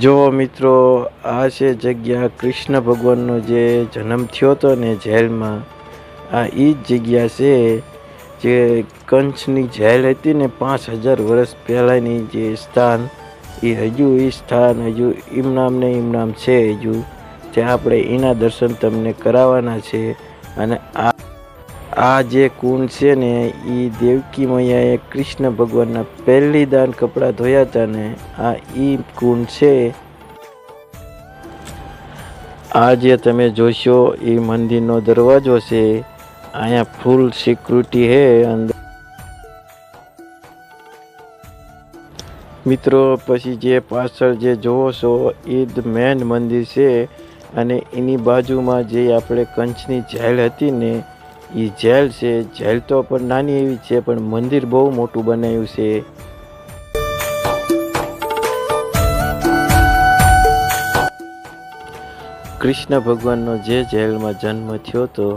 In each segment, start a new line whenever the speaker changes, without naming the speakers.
જો મિત્રો, આ છે જગ્યા કૃષ્ણ ભગવાનનો જે જન્મ થયો હતો ને જેલમાં, આ એ જ જગ્યા છે જે કંચની જેલ હતી ને 5000 વર્ષ પહેલાંની જે સ્થાન, એ હજુ એ સ્થાન હજુ ઇમનામ છે હજુ ત્યાં આપણે એના દર્શન તમને કરાવવાના છે. અને આ જે કુંડ છે ને એ દેવકી મૈયાએ કૃષ્ણ ભગવાનના પહેલી દાન કપડાં ધોયા હતા ને આ એ કુંડ છે. આ જે તમે જોશો એ મંદિરનો દરવાજો છે. અહીંયા ફૂલ સિક્યુરિટી છે અંદર. મિત્રો પછી જે પાછળ જે જોવો છો એ જ મેન મંદિર છે અને એની બાજુમાં જે આપણે કંચની જેલ હતી ને એ જેલ છે. જેલ તો પણ નાની એવી છે પણ મંદિર બહુ મોટું બનાવ્યું છે. કૃષ્ણ ભગવાનનો જે જેલમાં જન્મ થયો હતો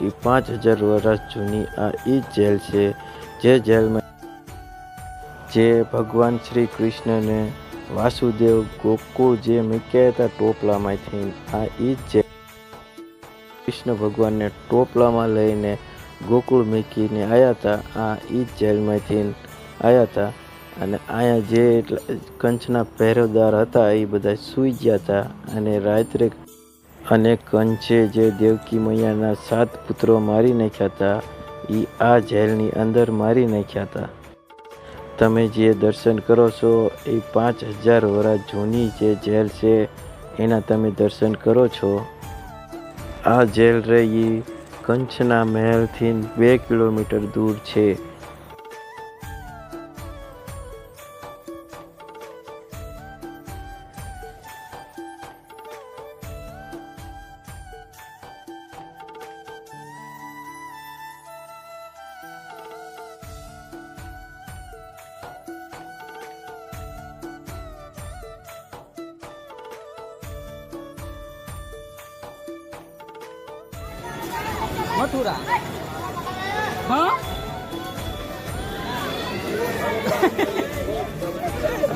એ 5000 વર્ષ જૂની આ એ જ જેલ છે. જે જેલમાં જે ભગવાન શ્રી કૃષ્ણને વાસુદેવ ગોકુળ જે મૂક્યા હતા ટોપલામાંથી, આ એ જ જેલ. કૃષ્ણ ભગવાનને ટોપલામાં લઈને ગોકુળ મૂકીને આવ્યા હતા. આ એ જ જેલમાંથી આવ્યા હતા. અને અહીંયા જે કંચના પહેરેદાર હતા એ બધા સૂઈ ગયા હતા. અને રાત્રે અને કંચે જે દેવકી મૈયાના 7 પુત્રો મારી નાખ્યા હતા એ આ જેલની અંદર મારી નાખ્યા હતા. તમે જે દર્શન કરો છો એ 5000 વર્ષ જૂની જે જેલ છે એના તમે દર્શન કરો છો. આ જેલ રહી કંચના મહેલથી 2 કિલોમીટર દૂર છે.
મથુરા હા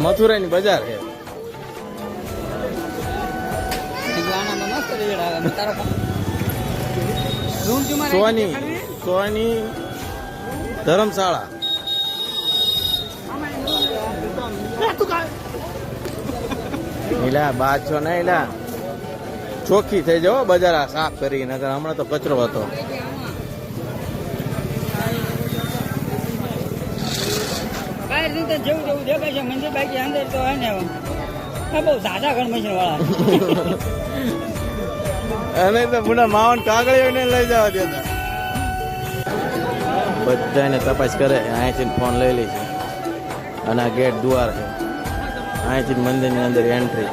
મથુરાની બજાર છે. સોની ધર્મશાળા. એલા બાદ છો ને એલા ચોખ્ખી થઈ જાઓ બજાર સાફ કરી, નગર હમણાં તો કચરો હતો.
જેવું જેવું દેખાય છે મંદિર બાકી અંદર તો હે ને બહુ સાદા ઘર મશીન વાળા
અને તો પુના માવન કાગળીઓ ને લઈ જવા દેતા. બધાને તપાસ કરે. અહીંથી ફોન લઈ લે છે અને આ ગેટ દ્વાર છે. અહીંથી મંદિરની અંદર એન્ટ્રી.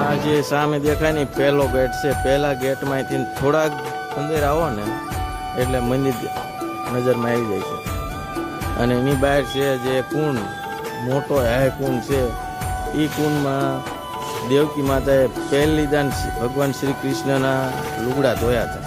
આ જે સામે દેખાય ને પહેલો ગેટ છે. પહેલા ગેટમાંથી થોડાક અંદર આવો ને એટલે મંદિર નજરમાં આવી જાય છે. અને એની બહાર છે જે કુંડ, મોટો હાઈ કુંડ છે. એ કુંડમાં દેવકી માતાએ પહેલી દાન ભગવાન શ્રી કૃષ્ણના લુગડા ધોયા હતા.